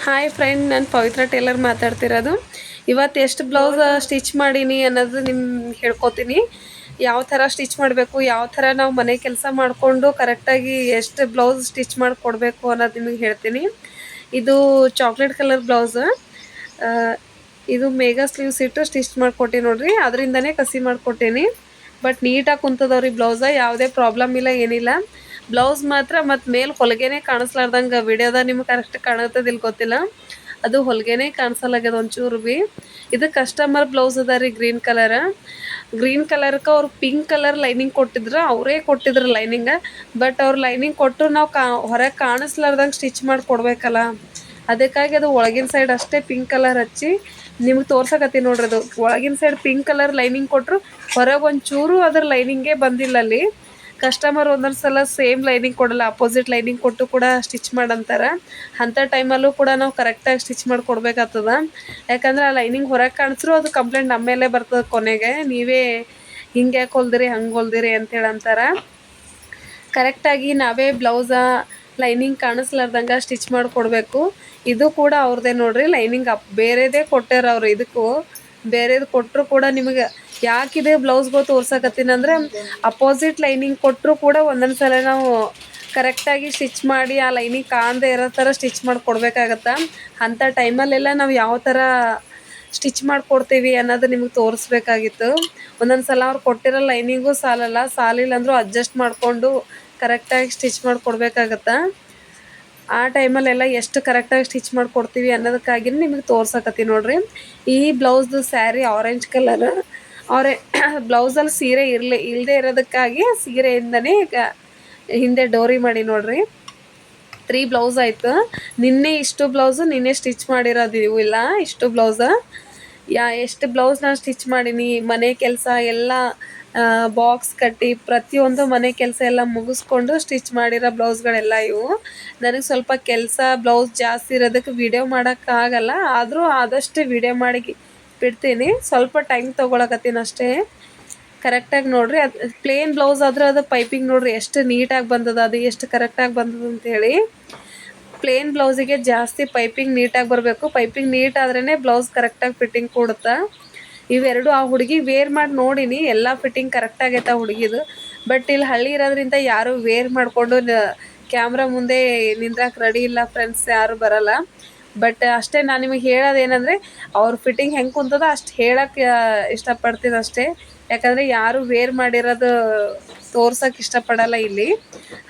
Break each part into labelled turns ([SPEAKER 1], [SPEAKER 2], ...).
[SPEAKER 1] Hi friend, ನಾನು ಪವಿತ್ರ Taylor ಮಾತಾಡ್ತಿರೋದು. ಇವತ್ತು ಎಷ್ಟು ಬ್ಲೌಸ್ ಸ್ಟಿಚ್ ಮಾಡೀನಿ ಅನ್ನೋದು ನಿಮ್ಗೆ ಹೇಳ್ಕೊತೀನಿ. ಯಾವ ಥರ ಸ್ಟಿಚ್ ಮಾಡಬೇಕು, ಯಾವ ಥರ ನಾವು ಮನೆ ಕೆಲಸ ಮಾಡಿಕೊಂಡು ಕರೆಕ್ಟಾಗಿ ಎಷ್ಟು ಬ್ಲೌಸ್ ಸ್ಟಿಚ್ ಮಾಡಿ ಕೊಡಬೇಕು ಅನ್ನೋದು ನಿಮಗೆ ಹೇಳ್ತೀನಿ. ಇದು ಚಾಕ್ಲೇಟ್ ಕಲರ್ ಬ್ಲೌಸ್. ಇದು ಮೇಗಾ ಸ್ಲೀವ್ಸ್ ಇಟ್ಟು ಸ್ಟಿಚ್ ಮಾಡಿಕೊಟ್ಟು ನೋಡ್ರಿ. ಅದರಿಂದನೇ ಕಸಿ ಮಾಡಿಕೊಟ್ಟೀನಿ. ಬಟ್ ನೀಟಾಗಿ ಕುಂತದವ್ರಿ ಬ್ಲೌಸ. ಯಾವುದೇ ಪ್ರಾಬ್ಲಮ್ ಇಲ್ಲ, ಏನಿಲ್ಲ. ಬ್ಲೌಸ್ ಮಾತ್ರ ಮತ್ತು ಮೇಲೆ ಹೊಲಿಗೆನೇ ಕಾಣಿಸ್ಲಾರ್ದಂಗೆ ವಿಡಿಯೋದಾಗ ನಿಮ್ಗೆ ಕರೆಕ್ಟ್ ಕಾಣತ್ತದಿಲ್ಲ ಗೊತ್ತಿಲ್ಲ. ಅದು ಹೊಲಿಗೆನೇ ಕಾಣಿಸಲ್ಲಾಗ್ಯದ ಒಂಚೂರು ಭೀ. ಇದು ಕಸ್ಟಮರ್ ಬ್ಲೌಸ್ ಅದ ರೀ, ಗ್ರೀನ್ ಕಲರ್ಗೆ ಅವ್ರು ಪಿಂಕ್ ಕಲರ್ ಲೈನಿಂಗ್ ಕೊಟ್ಟಿದ್ರು. ಅವರೇ ಕೊಟ್ಟಿದ್ರು ಲೈನಿಂಗ. ಬಟ್ ಅವ್ರು ಲೈನಿಂಗ್ ಕೊಟ್ಟು ನಾವು ಹೊರಗೆ ಕಾಣಿಸ್ಲಾರ್ದಂಗೆ ಸ್ಟಿಚ್ ಮಾಡಿ ಕೊಡಬೇಕಲ್ಲ, ಅದಕ್ಕಾಗಿ ಅದು ಒಳಗಿನ ಸೈಡ್ ಅಷ್ಟೇ ಪಿಂಕ್ ಕಲರ್ ಹಚ್ಚಿ ನಿಮ್ಗೆ ತೋರ್ಸಕತ್ತೀನಿ ನೋಡ್ರಿ. ಅದು ಒಳಗಿನ ಸೈಡ್ ಪಿಂಕ್ ಕಲರ್ ಲೈನಿಂಗ್ ಕೊಟ್ಟರು, ಹೊರಗೆ ಒಂಚೂರು ಅದ್ರ ಲೈನಿಂಗೇ ಬಂದಿಲ್ಲ ಅಲ್ಲಿ. ಕಸ್ಟಮರ್ ಒಂದೊಂದು ಸಲ ಸೇಮ್ ಲೈನಿಂಗ್ ಕೊಡಲ್ಲ, ಅಪೋಸಿಟ್ ಲೈನಿಂಗ್ ಕೊಟ್ಟು ಕೂಡ ಸ್ಟಿಚ್ ಮಾಡಂತಾರೆ. ಅಂಥ ಟೈಮಲ್ಲೂ ಕೂಡ ನಾವು ಕರೆಕ್ಟಾಗಿ ಸ್ಟಿಚ್ ಮಾಡಿ ಕೊಡಬೇಕಾಗ್ತದ. ಯಾಕಂದ್ರೆ ಆ ಲೈನಿಂಗ್ ಹೊರಗೆ ಕಾಣಿಸ್ರು ಅದು ಕಂಪ್ಲೇಂಟ್ ನಮ್ಮ ಮೇಲೆ ಬರ್ತದೆ ಕೊನೆಗೆ. ನೀವೇ ಹಿಂಗೆ ಯಾಕೆ ಹೊಲ್ದಿರಿ, ಹಂಗೆ ಹೊಲ್ದಿರಿ ಅಂತೇಳಿ ಅಂತಾರೆ. ಕರೆಕ್ಟಾಗಿ ನಾವೇ ಬ್ಲೌಸ ಲೈನಿಂಗ್ ಕಾಣಿಸ್ಲಾರ್ದಂಗೆ ಸ್ಟಿಚ್ ಮಾಡಿ ಕೊಡಬೇಕು. ಇದು ಕೂಡ ಅವ್ರದ್ದೇ ನೋಡ್ರಿ, ಲೈನಿಂಗ್ ಬೇರೆದೇ ಕೊಟ್ಟಾರ ಅವ್ರು. ಇದಕ್ಕೂ ಬೇರೆದು ಕೊಟ್ಟರು ಕೂಡ ನಿಮಗೆ ಯಾಕಿದೆ ಬ್ಲೌಸ್ಗಳು ತೋರ್ಸಕತ್ತೀನಿ ಅಂದರೆ, ಅಪೋಸಿಟ್ ಲೈನಿಂಗ್ ಕೊಟ್ಟರು ಕೂಡ ಒಂದೊಂದು ಸಲ ನಾವು ಕರೆಕ್ಟಾಗಿ ಸ್ಟಿಚ್ ಮಾಡಿ ಆ ಲೈನಿಂಗ್ ಕಾಣದೇ ಇರೋ ಥರ ಸ್ಟಿಚ್ ಮಾಡಿ ಕೊಡಬೇಕಾಗತ್ತೆ. ಅಂಥ ಟೈಮಲ್ಲೆಲ್ಲ ನಾವು ಯಾವ ಥರ ಸ್ಟಿಚ್ ಮಾಡಿಕೊಡ್ತೀವಿ ಅನ್ನೋದು ನಿಮಗೆ ತೋರಿಸ್ಬೇಕಾಗಿತ್ತು. ಒಂದೊಂದು ಸಲ ಅವ್ರು ಕೊಟ್ಟಿರೋ ಲೈನಿಂಗು ಸಾಲಿಲ್ಲ ಅಂದರೂ ಅಡ್ಜಸ್ಟ್ ಮಾಡಿಕೊಂಡು ಕರೆಕ್ಟಾಗಿ ಸ್ಟಿಚ್ ಮಾಡಿ ಕೊಡಬೇಕಾಗತ್ತೆ. ಆ ಟೈಮಲ್ಲೆಲ್ಲ ಎಷ್ಟು ಕರೆಕ್ಟಾಗಿ ಸ್ಟಿಚ್ ಮಾಡಿ ಕೊಡ್ತೀವಿ ಅನ್ನೋದಕ್ಕಾಗಿ ನಿಮಗೆ ತೋರ್ಸಕತ್ತೀನಿ ನೋಡ್ರಿ. ಈ ಬ್ಲೌಸ್ದು ಸ್ಯಾರಿ ಆರೆಂಜ್ ಕಲರ್. ಬ್ಲೌಸಲ್ಲಿ ಸೀರೆ ಇಲ್ಲದೆ ಇರೋದಕ್ಕಾಗಿ ಸೀರೆಯಿಂದನೇ ಹಿಂದೆ ಡೋರಿ ಮಾಡಿ ನೋಡ್ರಿ. 3 ಬ್ಲೌಸ್ ಆಯಿತು. ನಿನ್ನೆ ಇಷ್ಟು ಬ್ಲೌಸು ನಿನ್ನೆ ಸ್ಟಿಚ್ ಮಾಡಿರೋದು ಇವು ಇಲ್ಲ, ಇಷ್ಟು ಬ್ಲೌಸ. ಎಷ್ಟು ಬ್ಲೌಸ್ ನಾನು ಸ್ಟಿಚ್ ಮಾಡೀನಿ, ಮನೆ ಕೆಲಸ ಎಲ್ಲ ಬಾಕ್ಸ್ ಕಟ್ಟಿ ಪ್ರತಿಯೊಂದು ಮನೆ ಕೆಲಸ ಎಲ್ಲ ಮುಗಿಸ್ಕೊಂಡು ಸ್ಟಿಚ್ ಮಾಡಿರೋ ಬ್ಲೌಸ್ಗಳೆಲ್ಲ ಇವು. ನನಗೆ ಸ್ವಲ್ಪ ಕೆಲಸ ಬ್ಲೌಸ್ ಜಾಸ್ತಿ ಇರೋದಕ್ಕೆ ವಿಡಿಯೋ ಮಾಡೋಕ್ಕಾಗಲ್ಲ, ಆದರೂ ಆದಷ್ಟು ವಿಡಿಯೋ ಮಾಡಿ ಬಿಡ್ತೀನಿ. ಸ್ವಲ್ಪ ಟೈಮ್ ತೊಗೊಳಕತ್ತೀನಿ ಅಷ್ಟೇ. ಕರೆಕ್ಟಾಗಿ ನೋಡಿರಿ. ಅದು ಪ್ಲೇನ್ ಬ್ಲೌಸ್ ಆದ್ರೆ ಅದು ಪೈಪಿಂಗ್ ನೋಡಿರಿ ಎಷ್ಟು ನೀಟಾಗಿ ಬಂದದ, ಅದು ಎಷ್ಟು ಕರೆಕ್ಟಾಗಿ ಬಂದದ ಅಂಥೇಳಿ. ಪ್ಲೇನ್ ಬ್ಲೌಸಿಗೆ ಜಾಸ್ತಿ ಪೈಪಿಂಗ್ ನೀಟಾಗಿ ಬರಬೇಕು. ಪೈಪಿಂಗ್ ನೀಟ್ ಆದ್ರೇ ಬ್ಲೌಸ್ ಕರೆಕ್ಟಾಗಿ ಫಿಟ್ಟಿಂಗ್ ಕೊಡುತ್ತಾ. ಇವೆರಡು ಆ ಹುಡುಗಿ ವೇರ್ ಮಾಡಿ ನೋಡೀನಿ, ಎಲ್ಲ ಫಿಟ್ಟಿಂಗ್ ಕರೆಕ್ಟಾಗೈತೆ ಆ ಹುಡುಗಿದು. ಬಟ್ ಇಲ್ಲಿ ಹಳ್ಳಿ ಇರೋದ್ರಿಂದ ಯಾರೂ ವೇರ್ ಮಾಡಿಕೊಂಡು ಕ್ಯಾಮ್ರಾ ಮುಂದೆ ನಿಂದ್ರಕ್ಕೆ ರೆಡಿ ಇಲ್ಲ ಫ್ರೆಂಡ್ಸ್, ಯಾರು ಬರಲ್ಲ. ಬಟ್ ಅಷ್ಟೇ ನಾನು ನಿಮಗೆ ಹೇಳೋದೇನೆಂದರೆ, ಅವ್ರ ಫಿಟ್ಟಿಂಗ್ ಹೆಂಗೆ ಕುಂತದ ಅಷ್ಟು ಹೇಳೋಕ್ಕೆ ಇಷ್ಟಪಡ್ತೀನಿ ಅಷ್ಟೇ. ಯಾಕಂದರೆ ಯಾರು ವೇರ್ ಮಾಡಿರೋದು ತೋರ್ಸೋಕೆ ಇಷ್ಟಪಡಲ್ಲ ಇಲ್ಲಿ.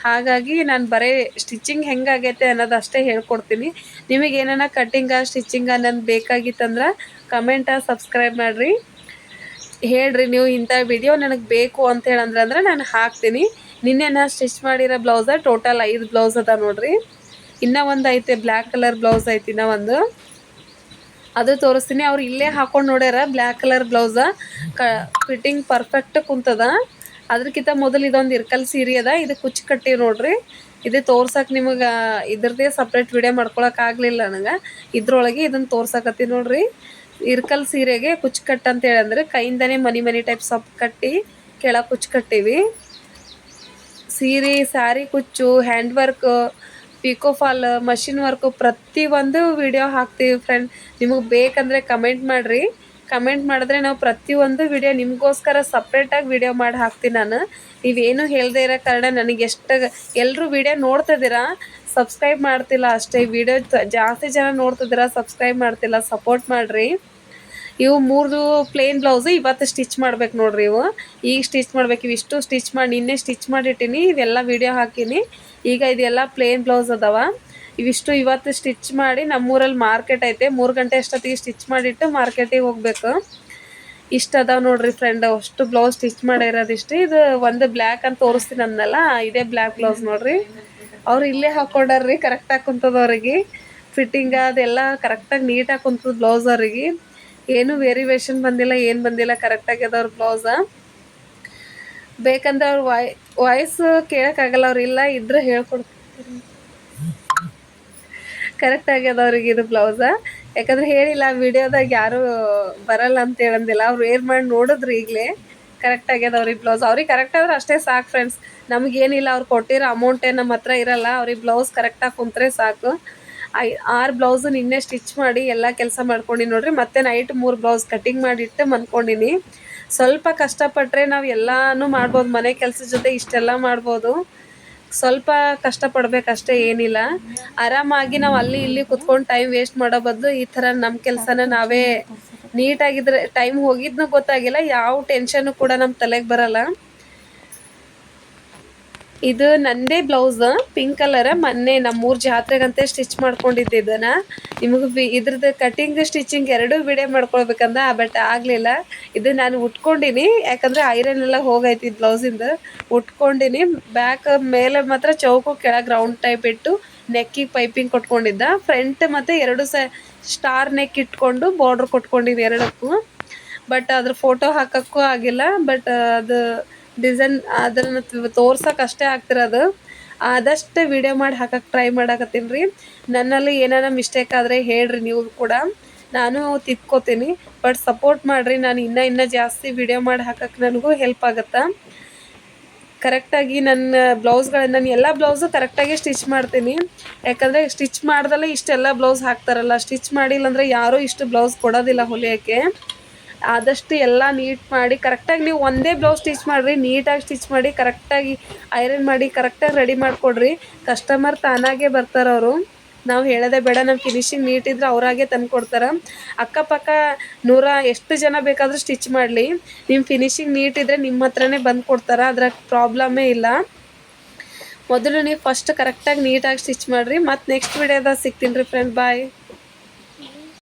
[SPEAKER 1] ಹಾಗಾಗಿ ನಾನು ಬರೀ ಸ್ಟಿಚಿಂಗ್ ಹೆಂಗಾಗೈತೆ ಅನ್ನೋದು ಅಷ್ಟೇ ಹೇಳ್ಕೊಡ್ತೀನಿ. ನಿಮಗೆ ಏನಾರ ಕಟ್ಟಿಂಗ ಸ್ಟಿಚಿಂಗ ಅನ್ನೋದು ಬೇಕಾಗಿತ್ತಂದ್ರೆ ಕಮೆಂಟ ಸಬ್ಸ್ಕ್ರೈಬ್ ಮಾಡಿರಿ. ಹೇಳ್ರಿ ನೀವು ಇಂಥ ವಿಡಿಯೋ ನನಗೆ ಬೇಕು ಅಂತೇಳಂದ್ರೆ ನಾನು ಹಾಕ್ತೀನಿ. ನಿನ್ನೆ ನಾನು ಸ್ಟಿಚ್ ಮಾಡಿರೋ ಬ್ಲೌಸ ಟೋಟಲ್ 5 ಬ್ಲೌಸ್ ಅದ ನೋಡ್ರಿ. ಇನ್ನೂ ಒಂದು ಐತೆ ಬ್ಲ್ಯಾಕ್ ಕಲರ್ ಬ್ಲೌಸ್ ಐತಿ, ಇನ್ನೂ ಒಂದು ಅದು ತೋರಿಸ್ತೀನಿ. ಅವ್ರು ಇಲ್ಲೇ ಹಾಕೊಂಡು ನೋಡ್ಯಾರ black colour blouse. Fitting perfect ಕುಂತದ. ಅದಕ್ಕಿಂತ ಮೊದಲು ಇದೊಂದು ಇರ್ಕಲ್ ಸೀರೆ ಅದ, ಇದು ಕುಚ್ಚು ಕಟ್ಟಿ ನೋಡ್ರಿ. ಇದು ತೋರ್ಸಕ್ಕೆ ನಿಮಗೆ ಇದ್ರದ್ದೇ ಸಪ್ರೇಟ್ ವಿಡಿಯೋ ಮಾಡ್ಕೊಳಕ್ಕಾಗಲಿಲ್ಲ ನನಗೆ. ಇದ್ರೊಳಗೆ ಇದನ್ನು ತೋರ್ಸಕತ್ತೀನಿ ನೋಡ್ರಿ. ಇರ್ಕಲ್ ಸೀರೆಗೆ ಕುಚ್ಚು ಕಟ್ಟು ಅಂತೇಳಿ ಅಂದರೆ ಕೈಯಿಂದನೇ ಮನಿ ಟೈಪ್ ಸೊಪ್ಪು ಕಟ್ಟಿ ಕೆಳಗೆ ಕುಚ್ಚು ಕಟ್ಟೀವಿ. ಸ್ಯಾರಿ ಕುಚ್ಚು, ಹ್ಯಾಂಡ್ ವರ್ಕ್, ಪಿಕೋಫಾಲ್, ಮಷಿನ್ ವರ್ಕು ಪ್ರತಿಯೊಂದು ವಿಡಿಯೋ ಹಾಕ್ತೀವಿ ಫ್ರೆಂಡ್. ನಿಮಗೆ ಬೇಕಂದರೆ ಕಮೆಂಟ್ ಮಾಡಿರಿ. ಕಮೆಂಟ್ ಮಾಡಿದ್ರೆ ನಾವು ಪ್ರತಿಯೊಂದು ವಿಡಿಯೋ ನಿಮಗೋಸ್ಕರ ಸಪ್ರೇಟಾಗಿ ವಿಡಿಯೋ ಮಾಡಿ ಹಾಕ್ತೀನಿ ನಾನು. ನೀವೇನು ಹೇಳದೇ ಇರೋ ಕಾರಣ ನನಗೆ ಎಲ್ಲರೂ ವಿಡಿಯೋ ನೋಡ್ತಿದ್ದೀರಾ, ಸಬ್ಸ್ಕ್ರೈಬ್ ಮಾಡ್ತಿಲ್ಲ ಅಷ್ಟೇ. ವಿಡಿಯೋ ಜಾಸ್ತಿ ಜನ ನೋಡ್ತಿದ್ದೀರಾ, ಸಬ್ಸ್ಕ್ರೈಬ್ ಮಾಡ್ತಿಲ್ಲ, ಸಪೋರ್ಟ್ ಮಾಡಿರಿ. ಇವು 3 ಪ್ಲೇನ್ ಬ್ಲೌಸು ಇವತ್ತು ಸ್ಟಿಚ್ ಮಾಡ್ಬೇಕು ನೋಡ್ರಿ. ಈಗ ಸ್ಟಿಚ್ ಮಾಡ್ಬೇಕು. ಇವಿಷ್ಟು ಸ್ಟಿಚ್ ಮಾಡಿ ನಿನ್ನೆ ಸ್ಟಿಚ್ ಮಾಡಿಟ್ಟಿನಿ, ಇವೆಲ್ಲ ವಿಡಿಯೋ ಹಾಕೀನಿ. ಈಗ ಇದೆಲ್ಲ ಪ್ಲೇನ್ ಬ್ಲೌಸ್ ಅದಾವ. ಇವಿಷ್ಟು ಇವತ್ತು ಸ್ಟಿಚ್ ಮಾಡಿ ನಮ್ಮೂರಲ್ಲಿ ಮಾರ್ಕೆಟ್ ಐತೆ, 3 ಗಂಟೆ ಅಷ್ಟೊತ್ತಿಗೆ ಸ್ಟಿಚ್ ಮಾಡಿಟ್ಟು ಮಾರ್ಕೆಟಿಗೆ ಹೋಗ್ಬೇಕು. ಇಷ್ಟು ಅದಾವೆ ನೋಡ್ರಿ ಫ್ರೆಂಡ್. ಅಷ್ಟು ಬ್ಲೌಸ್ ಸ್ಟಿಚ್ ಮಾಡಿರೋದಿಷ್ಟು. ಇದು ಒಂದು ಬ್ಲ್ಯಾಕ್ ಅಂತ ತೋರಿಸ್ತೀನಿ ಅಂದಲ್ಲ, ಇದೇ ಬ್ಲ್ಯಾಕ್ ಬ್ಲೌಸ್ ನೋಡ್ರಿ. ಅವ್ರು ಇಲ್ಲೇ ಹಾಕ್ಕೊಂಡಾರ್ರಿ, ಕರೆಕ್ಟಾಗಿ ಕುಂತದ ಅವ್ರಿಗೆ. ಫಿಟ್ಟಿಂಗ್ ಅದೆಲ್ಲ ಕರೆಕ್ಟಾಗಿ ನೀಟಾಗಿ ಕುಂತದ ಬ್ಲೌಸ್ ಅವ್ರಿಗೆ. ಏನು ವೇರಿಯೇಷನ್ ಬಂದಿಲ್ಲ, ಏನು ಬಂದಿಲ್ಲ, ಕರೆಕ್ಟಾಗಿ ಅದ ಅವ್ರ ಬ್ಲೌಸ. ಬೇಕಂದ್ರೆ ಅವ್ರ ವಾಯ್ಸ್ ಕೇಳೋಕ್ಕಾಗಲ್ಲ, ಅವ್ರು ಇಲ್ಲ ಇದ್ರೆ ಹೇಳ್ಕೊಡ್ತೀನಿ. ಕರೆಕ್ಟಾಗಿ ಅದ ಅವ್ರಿಗೆ ಇದು ಬ್ಲೌಸ. ಯಾಕಂದ್ರೆ ಹೇಳಿಲ್ಲ ವಿಡಿಯೋದಾಗ ಯಾರೂ ಬರಲ್ಲ ಅಂತ ಹೇಳಂದಿಲ್ಲ. ಅವ್ರು ವೇರ್ ಮಾಡಿ ನೋಡಿದ್ರು ಈಗಲೇ. ಕರೆಕ್ಟಾಗಿ ಅದ ಅವ್ರಿಗೆ ಬ್ಲೌಸ್. ಅವ್ರಿಗೆ ಕರೆಕ್ಟ್ ಆದ್ರೆ ಅಷ್ಟೇ ಸಾಕು ಫ್ರೆಂಡ್ಸ್. ನಮಗೇನಿಲ್ಲ, ಅವ್ರು ಕೊಟ್ಟಿರೋ ಅಮೌಂಟೇ ನಮ್ಮ ಹತ್ರ ಇರಲ್ಲ. ಅವ್ರಿಗೆ ಬ್ಲೌಸ್ ಕರೆಕ್ಟಾಗಿ ಕುಂತ್ರೆ ಸಾಕು. 6 ಬ್ಲೌಸು ನಿನ್ನೆ ಸ್ಟಿಚ್ ಮಾಡಿ ಎಲ್ಲ ಕೆಲಸ ಮಾಡ್ಕೊಂಡಿನಿ ನೋಡ್ರಿ. ಮತ್ತೆ ನೈಟ್ 3 ಬ್ಲೌಸ್ ಕಟಿಂಗ್ ಮಾಡಿಟ್ಟು ಮಲ್ಕೊಂಡಿನಿ. ಸ್ವಲ್ಪ ಕಷ್ಟಪಟ್ಟರೆ ನಾವು ಎಲ್ಲನೂ ಮಾಡ್ಬೋದು, ಮನೆ ಕೆಲಸದ ಜೊತೆ ಇಷ್ಟೆಲ್ಲ ಮಾಡ್ಬೋದು. ಸ್ವಲ್ಪ ಕಷ್ಟಪಡ್ಬೇಕಷ್ಟೇ, ಏನಿಲ್ಲ. ಆರಾಮಾಗಿ ನಾವು ಅಲ್ಲಿ ಇಲ್ಲಿ ಕುತ್ಕೊಂಡು ಟೈಮ್ ವೇಸ್ಟ್ ಮಾಡೋ ಬದಲು ಈ ಥರ ನಮ್ಮ ಕೆಲಸನ ನಾವೇ ನೀಟಾಗಿದ್ರೆ ಟೈಮ್ ಹೋಗಿದ್ನೂ ಗೊತ್ತಾಗಿಲ್ಲ, ಯಾವ ಟೆನ್ಷನ್ನು ಕೂಡ ನಮ್ಮ ತಲೆಗೆ ಬರಲ್ಲ. ಇದು ನಂದೇ ಬ್ಲೌಸ್, ಪಿಂಕ್ ಕಲರ್. ಮೊನ್ನೆ ನಮ್ಮೂರ ಜಾತ್ರೆಗಂತೆ ಸ್ಟಿಚ್ ಮಾಡ್ಕೊಂಡಿದ್ದೆ. ಇದನ್ನು ನಿಮಗೆ ಇದ್ರದ್ದು ಕಟಿಂಗ್ ಸ್ಟಿಚಿಂಗ್ ಎರಡೂ ವಿಡಿಯೋ ಮಾಡ್ಕೊಳ್ಬೇಕಂದ, ಬಟ್ ಆಗಲಿಲ್ಲ. ಇದು ನಾನು ಉಟ್ಕೊಂಡಿನಿ, ಯಾಕಂದರೆ ಐರನ್ ಎಲ್ಲ ಹೋಗೈತಿ ಬ್ಲೌಸಿಂದ. ಉಟ್ಕೊಂಡಿನಿ. ಬ್ಯಾಕ್ ಮೇಲೆ ಮಾತ್ರ ಚೌಕು, ಕೆಳಗೆ ರೌಂಡ್ ಟೈಪ್ ಇಟ್ಟು ನೆಕ್ಕಿಗೆ ಪೈಪಿಂಗ್ ಕೊಟ್ಕೊಂಡಿದ್ದ. ಫ್ರಂಟ್ ಮತ್ತು 2 ಸ್ಟಾರ್ ನೆಕ್ ಇಟ್ಕೊಂಡು ಬಾರ್ಡ್ರ್ ಕೊಟ್ಕೊಂಡಿನಿ ಎರಡಕ್ಕೂ. ಬಟ್ ಅದ್ರ ಫೋಟೋ ಹಾಕೋಕ್ಕೂ ಆಗಿಲ್ಲ. ಬಟ್ ಅದು ಡಿಸೈನ್ ಅದನ್ನು ತೋರ್ಸೋಕೆ ಅಷ್ಟೇ ಆಗ್ತಿರೋದು. ಆದಷ್ಟು ವಿಡಿಯೋ ಮಾಡಿ ಹಾಕಕ್ಕೆ ಟ್ರೈ ಮಾಡಕತ್ತೀನಿ ರೀ. ನನ್ನಲ್ಲಿ ಏನಾರ ಮಿಸ್ಟೇಕ್ ಆದರೆ ಹೇಳ್ರಿ, ನೀವು ಕೂಡ ನಾನು ತಿದ್ಕೋತೀನಿ. ಬಟ್ ಸಪೋರ್ಟ್ ಮಾಡಿರಿ, ನಾನು ಇನ್ನೂ ಜಾಸ್ತಿ ವಿಡಿಯೋ ಮಾಡಿ ಹಾಕಕ್ಕೆ ನನಗೂ ಹೆಲ್ಪ್ ಆಗುತ್ತೆ. ಕರೆಕ್ಟಾಗಿ ನಾನು ಎಲ್ಲ ಬ್ಲೌಸು ಕರೆಕ್ಟಾಗಿ ಸ್ಟಿಚ್ ಮಾಡ್ತೀನಿ. ಯಾಕಂದರೆ ಸ್ಟಿಚ್ ಮಾಡ್ದಲ್ಲೇ ಇಷ್ಟೆಲ್ಲ ಬ್ಲೌಸ್ ಹಾಕ್ತಾರಲ್ಲ, ಸ್ಟಿಚ್ ಮಾಡಿಲ್ಲ ಅಂದರೆ ಯಾರೂ ಇಷ್ಟು ಬ್ಲೌಸ್ ಕೊಡೋದಿಲ್ಲ ಹೊಲಿಯೋಕ್ಕೆ. ಆದಷ್ಟು ಎಲ್ಲ ನೀಟ್ ಮಾಡಿ ಕರೆಕ್ಟಾಗಿ ನೀವು ಒಂದೇ ಬ್ಲೌಸ್ ಸ್ಟಿಚ್ ಮಾಡಿರಿ, ನೀಟಾಗಿ ಸ್ಟಿಚ್ ಮಾಡಿ ಕರೆಕ್ಟಾಗಿ ಐರನ್ ಮಾಡಿ ಕರೆಕ್ಟಾಗಿ ರೆಡಿ ಮಾಡಿಕೊಡ್ರಿ. ಕಸ್ಟಮರ್ ತಾನಾಗೇ ಬರ್ತಾರವರು. ನಾವು ಹೇಳೋದೇ ಬೇಡ, ನಮ್ಮ ಫಿನಿಶಿಂಗ್ ನೀಟಿದ್ರೆ ಅವರಾಗೆ ತಂದು ಕೊಡ್ತಾರೆ. ಅಕ್ಕಪಕ್ಕ ಎಷ್ಟು ಜನ ಬೇಕಾದರೂ ಸ್ಟಿಚ್ ಮಾಡಲಿ, ನಿಮ್ಮ ಫಿನಿಶಿಂಗ್ ನೀಟಿದ್ರೆ ನಿಮ್ಮ ಹತ್ರನೇ ಬಂದು ಕೊಡ್ತಾರೆ. ಅದ್ರಾಗ ಪ್ರಾಬ್ಲಮ್ಮೇ ಇಲ್ಲ. ಮೊದಲು ನೀವು ಫಸ್ಟ್ ಕರೆಕ್ಟಾಗಿ ನೀಟಾಗಿ ಸ್ಟಿಚ್ ಮಾಡಿರಿ. ಮತ್ತು ನೆಕ್ಸ್ಟ್ ವಿಡಿಯೋದಾಗ ಸಿಗ್ತೀನಿ ರೀ ಫ್ರೆಂಡ್. ಬಾಯ್.